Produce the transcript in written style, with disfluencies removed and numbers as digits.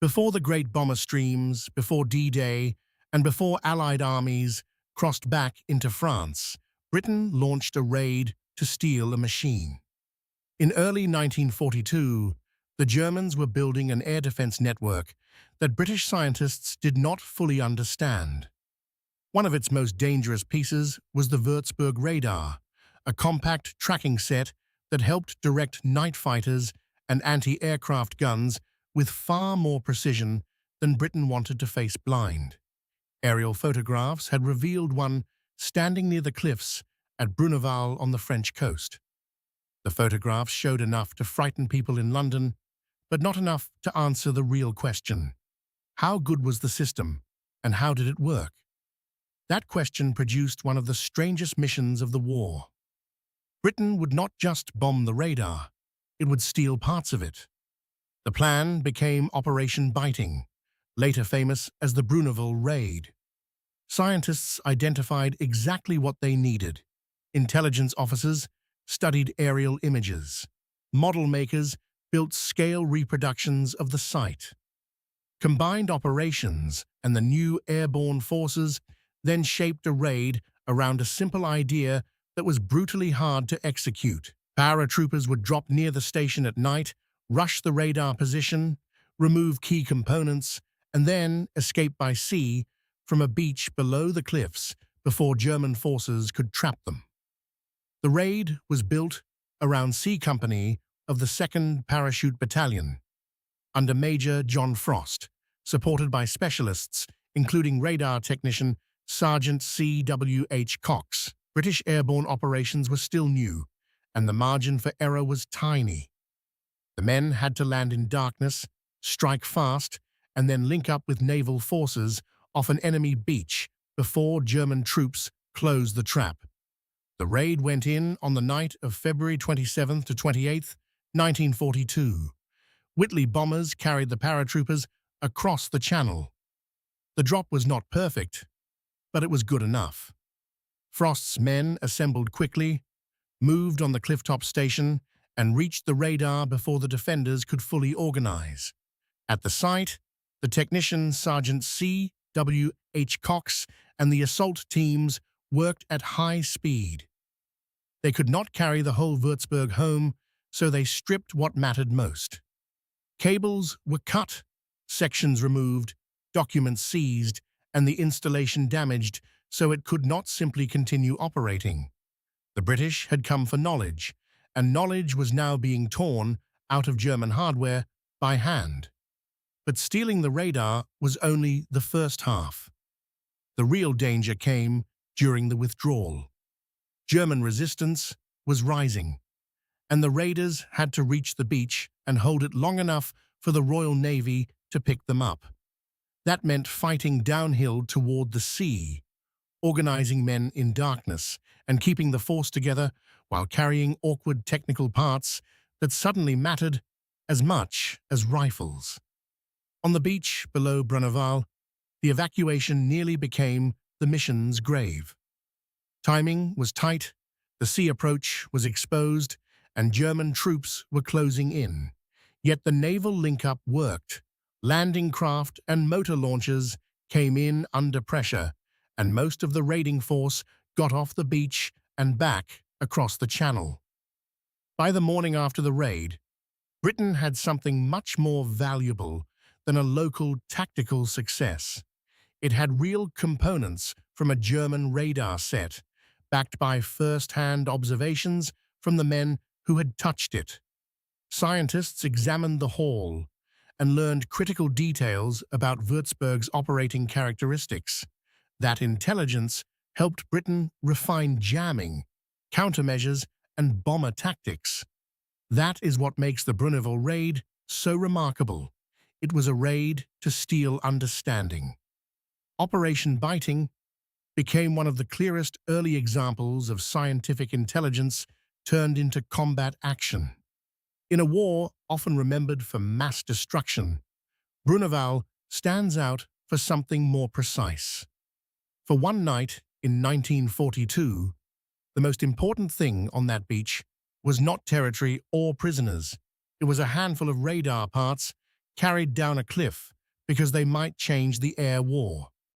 Before the great bomber streams, before D-Day, and before Allied armies crossed back into France, Britain launched a raid to steal a machine. In early 1942, the Germans were building an air defense network that British scientists did not fully understand. One of its most dangerous pieces was the Würzburg radar, a compact tracking set that helped direct night fighters and anti-aircraft guns with far more precision than Britain wanted to face blind. Aerial photographs had revealed one standing near the cliffs at Bruneval on the French coast. The photographs showed enough to frighten people in London, but not enough to answer the real question. How good was the system, and how did it work? That question produced one of the strangest missions of the war. Britain would not just bomb the radar, it would steal parts of it. The plan became Operation Biting, later famous as the Bruneval Raid. Scientists identified exactly what they needed. Intelligence officers studied aerial images. Model makers built scale reproductions of the site. Combined operations and the new airborne forces then shaped a raid around a simple idea that was brutally hard to execute. Paratroopers would drop near the station at night, rush the radar position, remove key components, and then escape by sea from a beach below the cliffs before German forces could trap them. The raid was built around C Company of the 2nd Parachute Battalion, under Major John Frost, supported by specialists, including radar technician Sergeant C.W.H. Cox. British airborne operations were still new, and the margin for error was tiny. The men had to land in darkness, strike fast, and then link up with naval forces off an enemy beach before German troops closed the trap. The raid went in on the night of February 27th to 28th, 1942. Whitley bombers carried the paratroopers across the channel. The drop was not perfect, but it was good enough. Frost's men assembled quickly, moved on the clifftop station, and reached the radar before the defenders could fully organize. At the site, the technician Sergeant C.W.H. Cox and the assault teams worked at high speed. They could not carry the whole Würzburg home, so they stripped what mattered most. Cables were cut, sections removed, documents seized, and the installation damaged so it could not simply continue operating. The British had come for knowledge, and knowledge was now being torn out of German hardware by hand. But stealing the radar was only the first half. The real danger came during the withdrawal. German resistance was rising, and the raiders had to reach the beach and hold it long enough for the Royal Navy to pick them up. That meant fighting downhill toward the sea, organizing men in darkness, and keeping the force together while carrying awkward technical parts that suddenly mattered as much as rifles. On the beach below Bruneval, the evacuation nearly became the mission's grave. Timing was tight, the sea approach was exposed, and German troops were closing in. Yet the naval link-up worked. Landing craft and motor launchers came in under pressure, and most of the raiding force got off the beach and back across the channel. By the morning after the raid, Britain had something much more valuable than a local tactical success. It had real components from a German radar set, backed by first-hand observations from the men who had touched it. Scientists examined the haul and learned critical details about Würzburg's operating characteristics. That intelligence helped Britain refine jamming, countermeasures, and bomber tactics. That is what makes the Bruneval Raid so remarkable. It was a raid to steal understanding. Operation Biting became one of the clearest early examples of scientific intelligence turned into combat action. In a war often remembered for mass destruction, Bruneval stands out for something more precise. For one night in 1942, the most important thing on that beach was not territory or prisoners. It was a handful of radar parts carried down a cliff because they might change the air war.